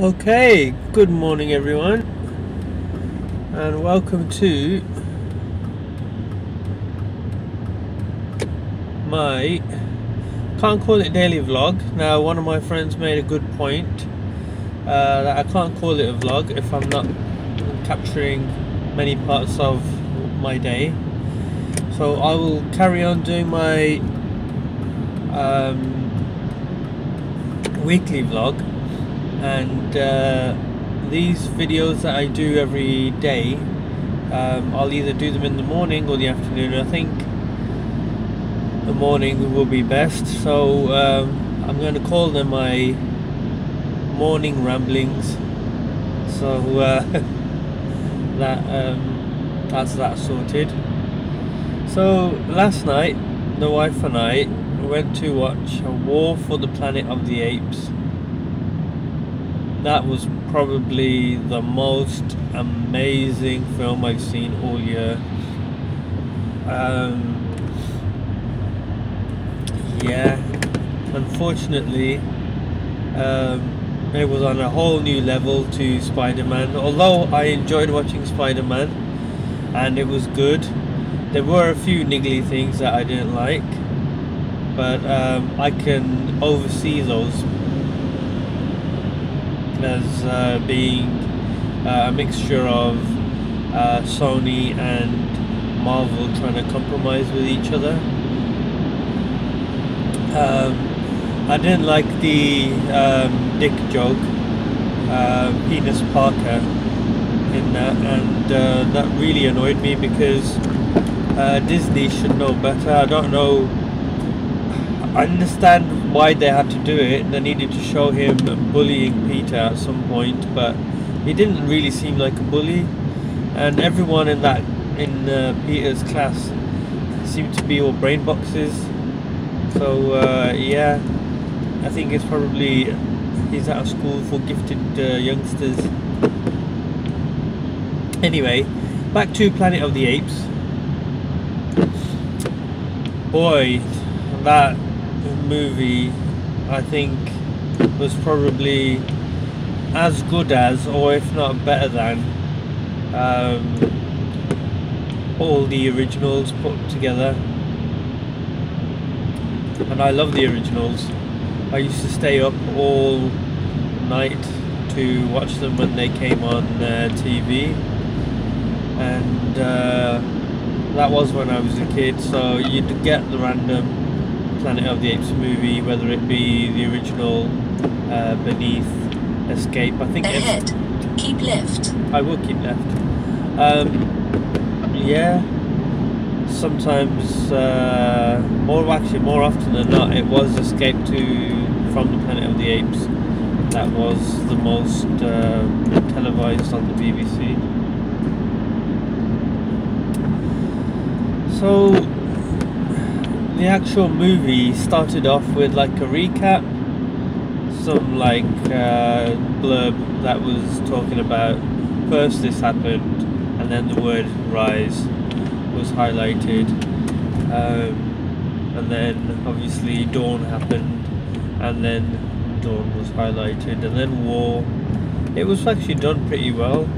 Okay, good morning everyone, and welcome to my, can't call it daily vlog. Now one of my friends made a good point, that I can't call it a vlog if I'm not capturing many parts of my day. So I will carry on doing my weekly vlog, and these videos that I do every day, I'll either do them in the morning or the afternoon. I think the morning will be best, so I'm going to call them my morning ramblings. So that's that sorted. So last night the wife and I went to watch A War for the Planet of the Apes. That was probably the most amazing film I've seen all year. Yeah, unfortunately, it was on a whole new level to Spider-Man. Although I enjoyed watching Spider-Man and it was good, there were a few niggly things that I didn't like, but I can oversee those as being a mixture of Sony and Marvel trying to compromise with each other. I didn't like the dick joke, Penis Parker, in that, and that really annoyed me because Disney should know better. I don't know. I understand why they had to do it. They needed to show him bullying Peter at some point, but he didn't really seem like a bully, and everyone in Peter's class seemed to be all brain boxes. So yeah, I think it's probably he's at a school for gifted youngsters. Anyway, back to Planet of the Apes. Boy, that movie I think was probably as good as, or if not better than, all the originals put together. And I love the originals. I used to stay up all night to watch them when they came on TV, and that was when I was a kid, so you'd get the random Planet of the Apes movie, whether it be the original, Beneath, Escape. I think ahead, keep left. I will keep left. Yeah, sometimes more often than not, it was Escape from the Planet of the Apes that was the most televised on the BBC. So the actual movie started off with like a recap, some like blurb that was talking about first this happened, and then the word rise was highlighted, and then obviously Dawn happened, and then Dawn was highlighted, and then War. It was actually done pretty well.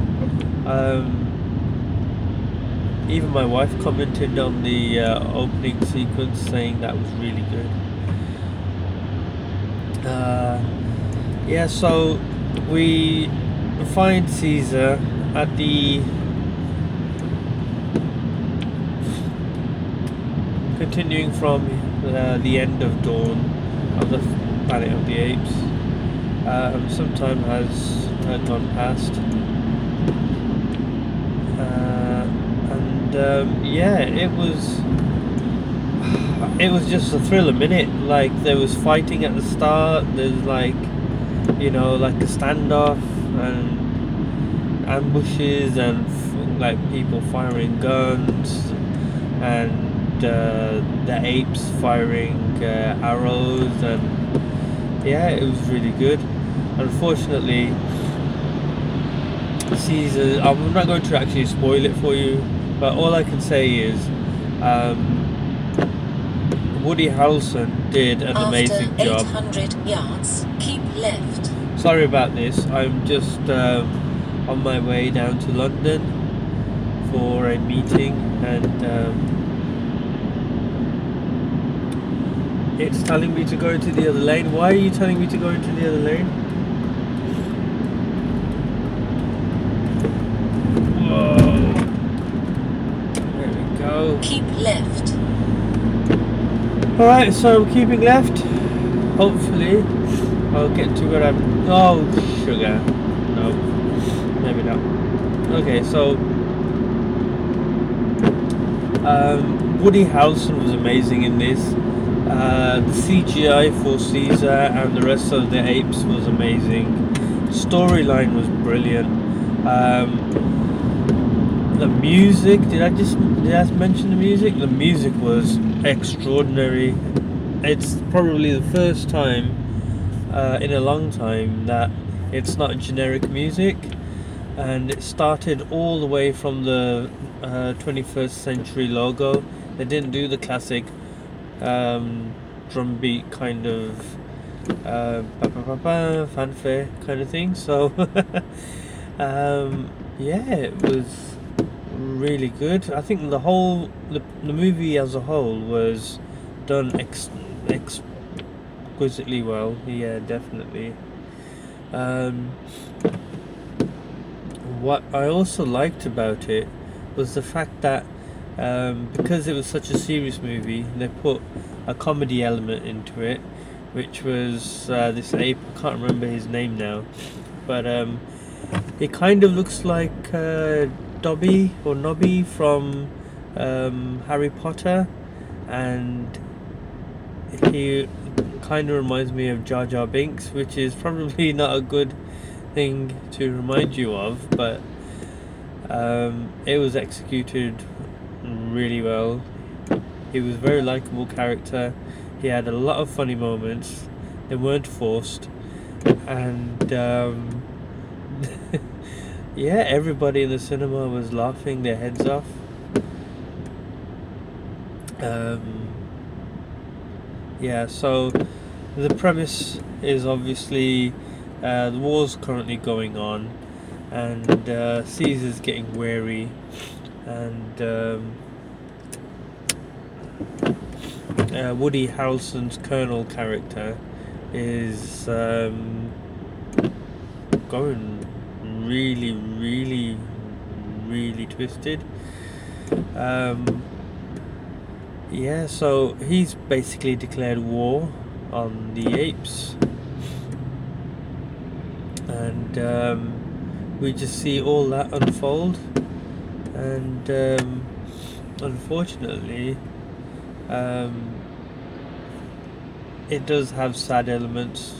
Even my wife commented on the opening sequence, saying that was really good. Yeah, so we find Caesar at the continuing from the end of Dawn of the Planet of the Apes. Some time has gone past, and yeah, it was just a thriller minute. Like, there was fighting at the start, there's like, you know, like a standoff and ambushes and like people firing guns, and the apes firing arrows, and yeah, it was really good. Unfortunately, Caesar, I'm not going to actually spoil it for you, but all I can say is Woody Harrelson did an amazing job. After 800 yards, keep left. Sorry about this. I'm just on my way down to London for a meeting, and it's telling me to go into the other lane. Why are you telling me to go into the other lane? Whoa. There we go. Keep left. Alright, so I'm keeping left. Hopefully I'll get to where I'm... Oh, sugar. No, maybe not. Okay, so Woody Harrelson was amazing in this. The CGI for Caesar and the rest of the apes was amazing. Storyline was brilliant. The music, did I mention the music? The music was extraordinary. It's probably the first time in a long time that it's not generic music, and it started all the way from the 21st century logo. They didn't do the classic drum beat kind of fanfare kind of thing, so yeah, it was really good. I think the movie as a whole was done exquisitely well. Yeah, definitely. What I also liked about it was the fact that because it was such a serious movie, they put a comedy element into it, which was this ape. I can't remember his name now, but it kind of looks like Dobby or Nobby from Harry Potter, and he kind of reminds me of Jar Jar Binks, which is probably not a good thing to remind you of, but it was executed really well. He was a very likable character. He had a lot of funny moments. They weren't forced, and yeah, everybody in the cinema was laughing their heads off. Yeah, so the premise is obviously the war's currently going on, and Caesar's getting wary, and Woody Harrelson's Colonel character is going really twisted. Yeah, so he's basically declared war on the apes, and we just see all that unfold, and unfortunately it does have sad elements.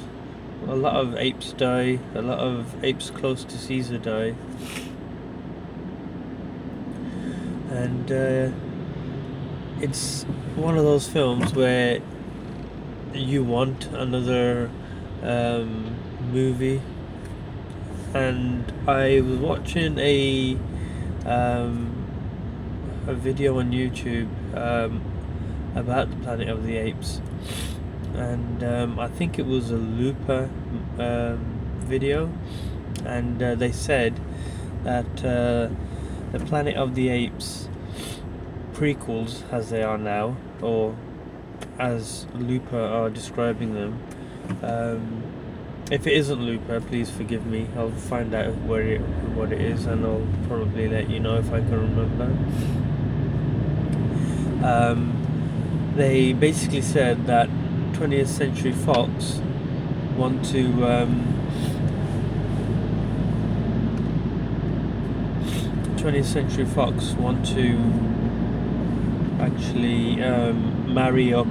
A lot of apes die, a lot of apes close to Caesar die, and it's one of those films where you want another movie. And I was watching a video on YouTube about the Planet of the Apes, and I think it was a Looper video, and they said that the Planet of the Apes prequels, as they are now, or as Looper are describing them, if it isn't Looper, please forgive me. I'll find out what it is, and I'll probably let you know if I can remember. They basically said that 20th Century Fox want to 20th Century Fox want to actually marry up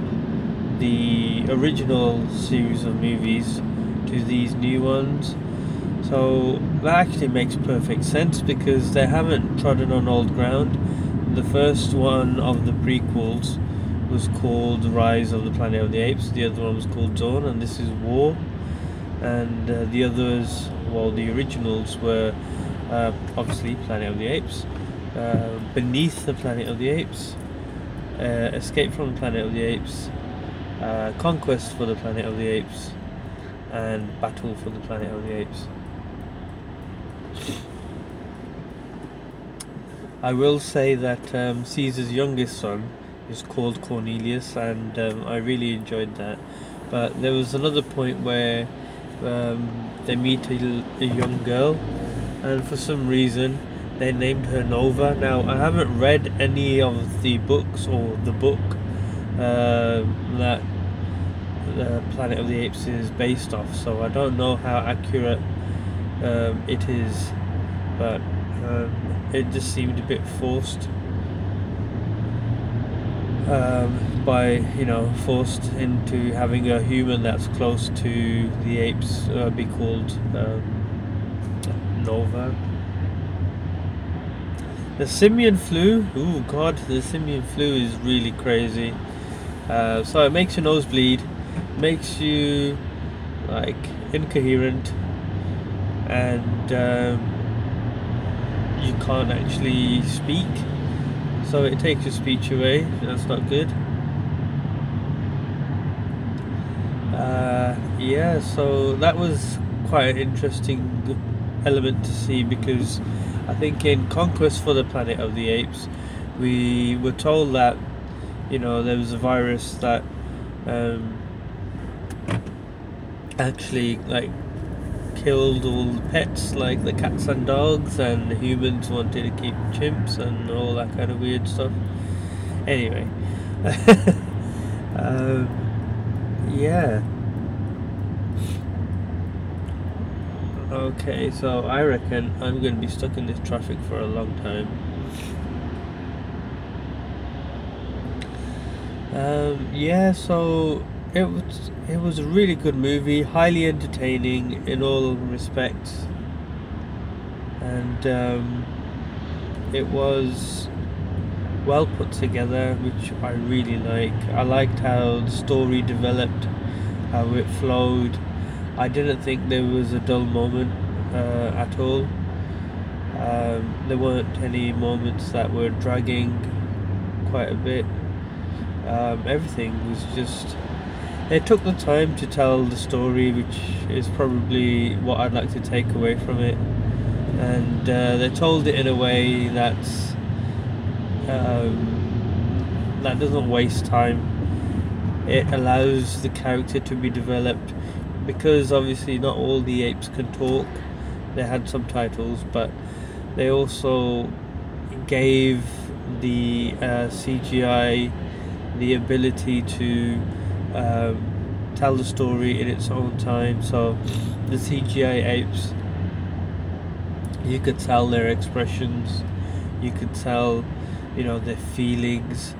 the original series of movies to these new ones. So that actually makes perfect sense, because they haven't trodden on old ground. The first one of the prequels was called Rise of the Planet of the Apes, the other one was called Dawn, and this is War. And the others, well, the originals were obviously Planet of the Apes, Beneath the Planet of the Apes, Escape from the Planet of the Apes, Conquest for the Planet of the Apes, and Battle for the Planet of the Apes. I will say that Caesar's youngest son is called Cornelius, and I really enjoyed that. But there was another point where they meet a young girl, and for some reason they named her Nova. Now, I haven't read any of the books or the book that the Planet of the Apes is based off, so I don't know how accurate it is, but it just seemed a bit forced. Forced into having a human that's close to the apes be called Nova. The simian flu, oh god, the simian flu is really crazy. So it makes your nose bleed, makes you like incoherent, and you can't actually speak. So it takes your speech away. That's not good. Yeah, so that was quite an interesting element to see, because I think in Conquest for the Planet of the Apes, we were told that, you know, there was a virus that actually like killed all the pets, like the cats and dogs, and the humans wanted to keep chimps and all that kind of weird stuff. Anyway, yeah. Okay, so I reckon I'm going to be stuck in this traffic for a long time. Yeah, so it was a really good movie, highly entertaining in all respects, and it was well put together, which I really like. I liked how the story developed, how it flowed. I didn't think there was a dull moment at all. There weren't any moments that were dragging quite a bit. Everything was just, they took the time to tell the story, which is probably what I'd like to take away from it, and they told it in a way that's that doesn't waste time. It allows the character to be developed, because obviously not all the apes can talk. They had subtitles, but they also gave the CGI the ability to tell the story in its own time. So the CGI apes, you could tell their expressions, you could tell, you know, their feelings,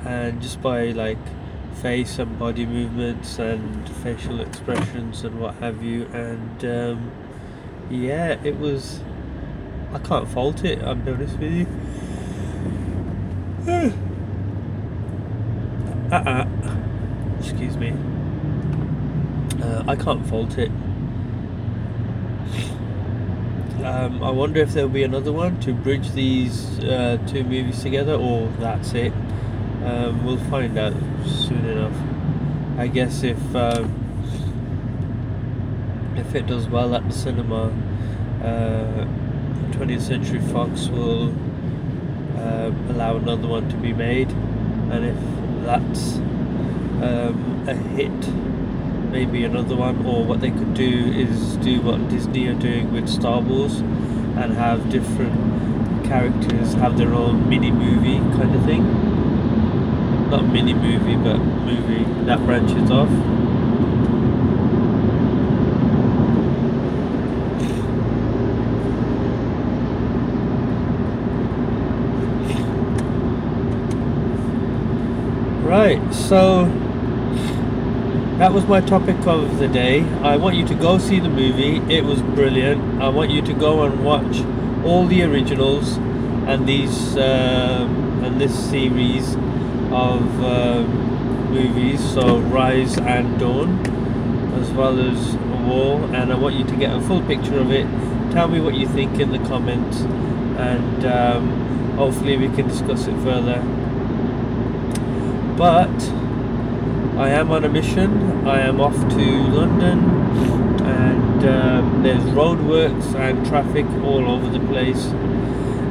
and just by like face and body movements and facial expressions and what have you. And yeah, it was, I can't fault it, I'll be honest with you. Excuse me. I can't fault it. I wonder if there'll be another one to bridge these two movies together, or that's it. We'll find out soon enough. I guess if it does well at the cinema, 20th Century Fox will allow another one to be made, and if that's a hit, maybe another one. Or what they could do is do what Disney are doing with Star Wars, and have different characters have their own mini movie kind of thing. Not mini movie, but movie that branches off. Right, so that was my topic of the day. I want you to go see the movie. It was brilliant. I want you to go and watch all the originals and these and this series of movies, so Rise and Dawn, as well as War, and I want you to get a full picture of it. Tell me what you think in the comments, and hopefully we can discuss it further. But I am on a mission. I am off to London and there's roadworks and traffic all over the place,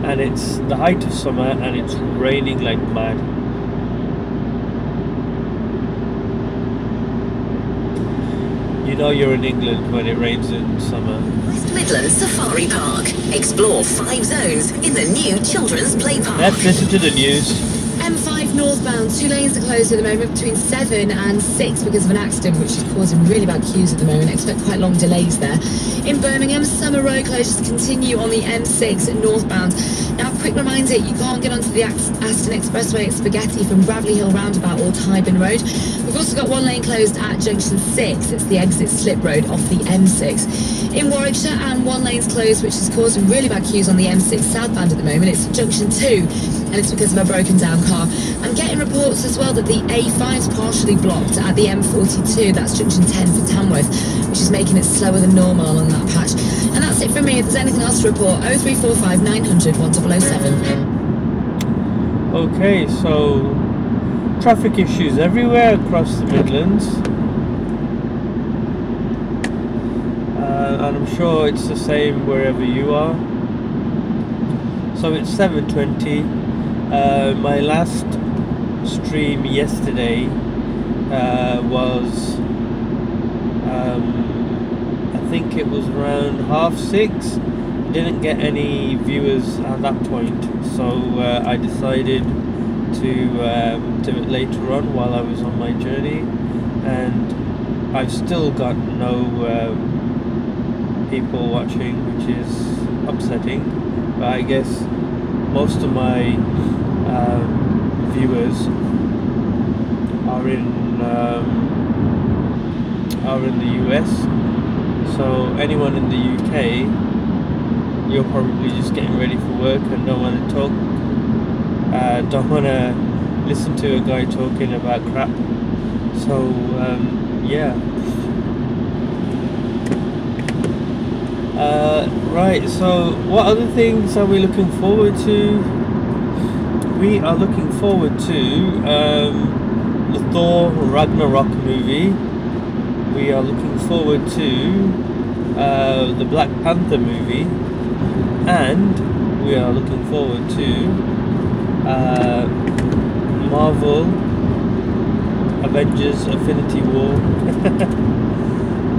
and it's the height of summer and it's raining like mad. You know you're in England when it rains in summer. West Midlands Safari Park. Explore 5 zones in the new children's play park. Let's listen to the news. M5 northbound, 2 lanes are closed at the moment between 7 and 6 because of an accident which is causing really bad queues at the moment. Expect quite long delays there. In Birmingham, summer road closures continue on the M6 northbound. Now, quick reminder, you can't get onto the Aston Expressway at Spaghetti from Bradley Hill roundabout or Tyburn Road. We've also got 1 lane closed at junction 6. It's the exit slip road off the M6. In Warwickshire, and 1 lane's closed, which is causing really bad queues on the M6 southbound at the moment. It's junction 2. And it's because of a broken down car. I'm getting reports as well that the A5 is partially blocked at the M42, that's junction 10 for Tamworth, which is making it slower than normal on that patch. And that's it from me. If there's anything else to report, 0345 900 1007. Okay, so traffic issues everywhere across the Midlands, and I'm sure it's the same wherever you are. So it's 7:20. My last stream yesterday was I think it was around 6:30. Didn't get any viewers at that point, so I decided to do it later on while I was on my journey, and I've still got no people watching, which is upsetting, but I guess most of my viewers are in the US. So anyone in the UK, you're probably just getting ready for work and don't want to talk, don't want to listen to a guy talking about crap. So yeah. Right, so what other things are we looking forward to? We are looking forward to the Thor Ragnarok movie. We are looking forward to the Black Panther movie, and we are looking forward to Marvel Avengers Infinity War.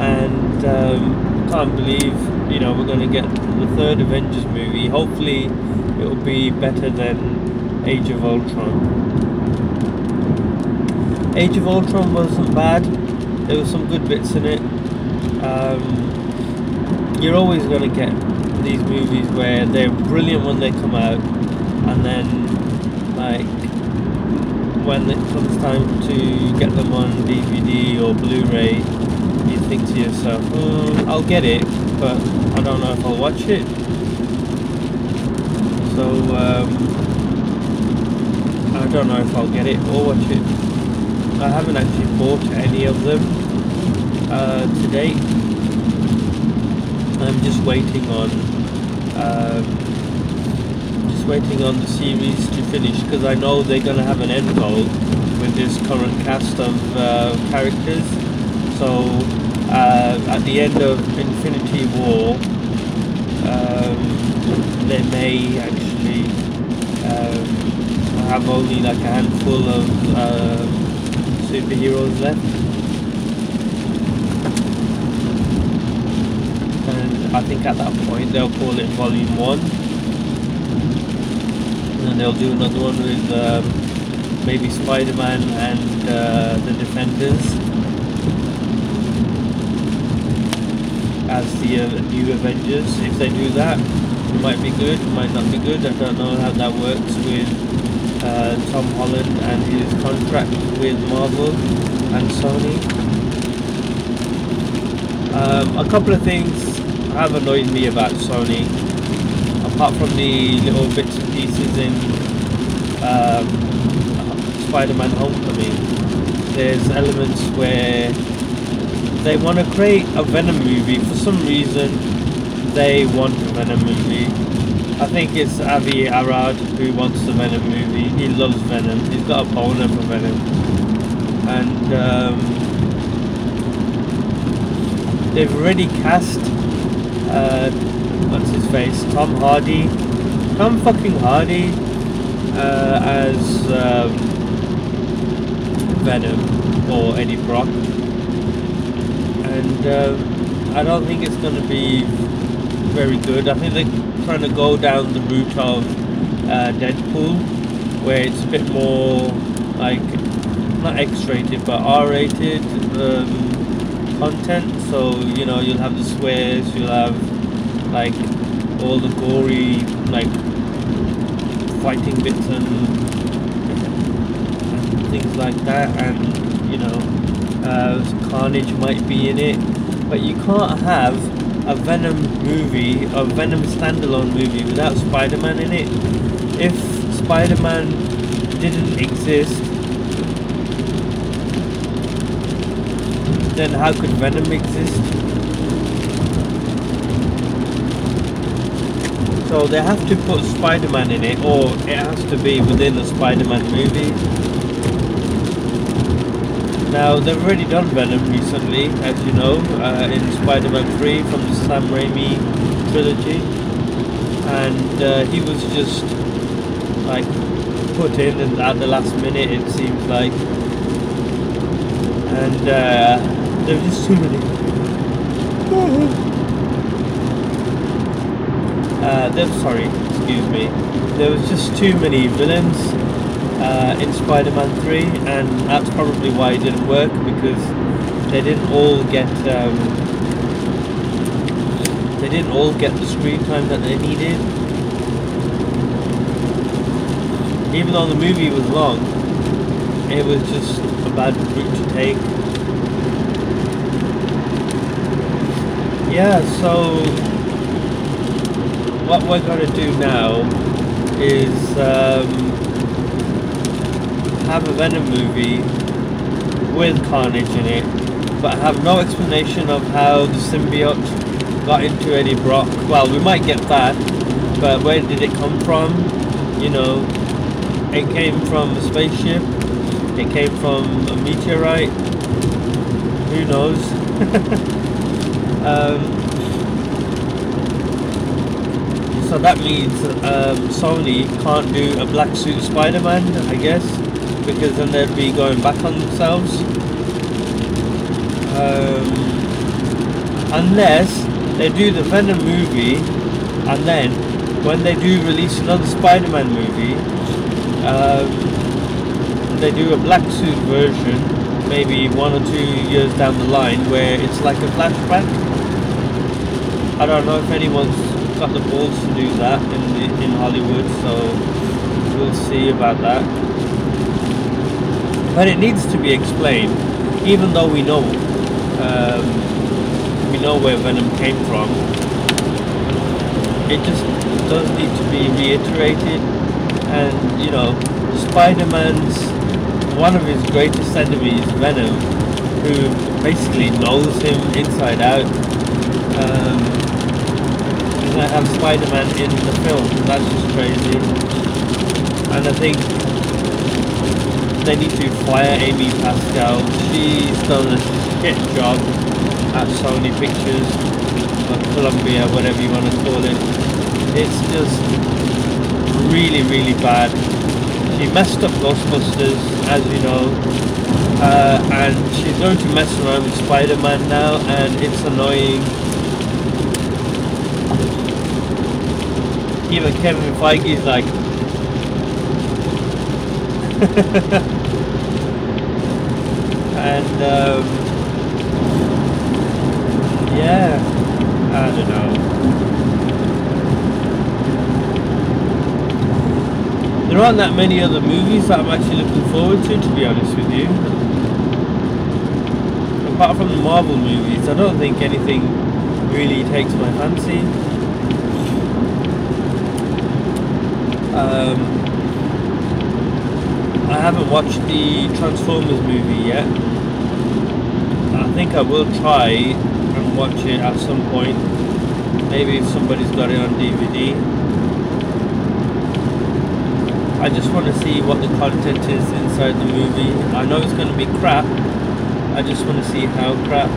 And can't believe, you know, we're going to get the 3rd Avengers movie. Hopefully it will be better than Age of Ultron. Age of Ultron wasn't bad. There were some good bits in it. You're always going to get these movies where they're brilliant when they come out, and then like when it comes time to get them on DVD or Blu-ray, you think to yourself, I'll get it, but I don't know if I'll watch it. So I don't know if I'll get it or watch it. I haven't actually bought any of them to date. I'm just waiting on the series to finish, because I know they're going to have an end goal with this current cast of characters. So at the end of Infinity War, they may actually have only like a handful of superheroes left, and I think at that point they'll call it Volume 1, and they'll do another one with maybe Spider-Man and the Defenders as the new Avengers. If they do that, it might be good, it might not be good. I don't know how that works with Tom Holland and his contract with Marvel and Sony. A couple of things have annoyed me about Sony, apart from the little bits and pieces in Spider-Man Homecoming. There's elements where they want to create a Venom movie. For some reason, they want a Venom movie. I think it's Avi Arad who wants the Venom movie. He loves Venom. He's got a boner for Venom. And they've already cast what's his face, Tom fucking Hardy as Venom or Eddie Brock, and I don't think it's going to be very good. I think they're trying to go down the route of Deadpool, where it's a bit more like not X-rated but R-rated content. So you know, you'll have the swears, you'll have like all the gory like fighting bits and things like that, and you know, Carnage might be in it, but you can't have a Venom movie, a Venom standalone movie without Spider-Man in it. If Spider-Man didn't exist, then how could Venom exist? So they have to put Spider-Man in it, or it has to be within a Spider-Man movie. Now, they've already done Venom recently, as you know, in Spider-Man 3 from the Sam Raimi trilogy. And he was just, like, put in and at the last minute, it seems like. And there were just too many. There was just too many villains in Spider-Man 3, and that's probably why it didn't work, because they didn't all get the screen time that they needed. Even though the movie was long, it was just a bad route to take. Yeah, so what we're going to do now is have a Venom movie with Carnage in it, but have no explanation of how the symbiote got into Eddie Brock. Well, we might get that, but where did it come from? You know, it came from a spaceship, it came from a meteorite, who knows? So that means Sony can't do a black suit Spider-Man, I guess, because then they'd be going back on themselves. Unless they do the Venom movie, and then when they do release another Spider-Man movie, they do a black suit version, maybe 1 or 2 years down the line, where it's like a flashback. I don't know if anyone's got the balls to do that in Hollywood, so we'll see about that. But it needs to be explained, even though we know where Venom came from. It just does need to be reiterated. And you know, Spider-Man's one of his greatest enemies, Venom, who basically knows him inside out. He's gonna have Spider-Man in the film. That's just crazy. And I think they need to fire Amy Pascal. She's done a shit job at Sony Pictures, or Columbia, whatever you want to call it. It's just really, really bad. She messed up Ghostbusters, as you know, and she's going to mess around with Spider-Man now, and it's annoying. Even Kevin Feige's like and yeah, I don't know. There aren't that many other movies that I'm actually looking forward to be honest with you. Apart from the Marvel movies, I don't think anything really takes my fancy. I haven't watched the Transformers movie yet. I think I will try and watch it at some point. Maybe if somebody's got it on DVD. I just want to see what the content is inside the movie. I know it's going to be crap. I just want to see how crap.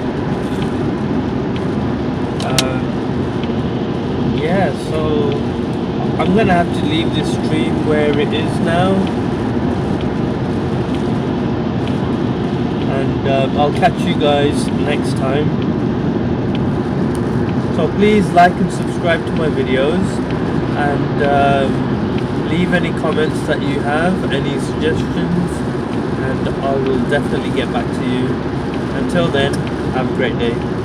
I'm gonna have to leave this stream where it is now, and I'll catch you guys next time. So please like and subscribe to my videos, and leave any comments that you have, any suggestions, and I will definitely get back to you. Until then, have a great day.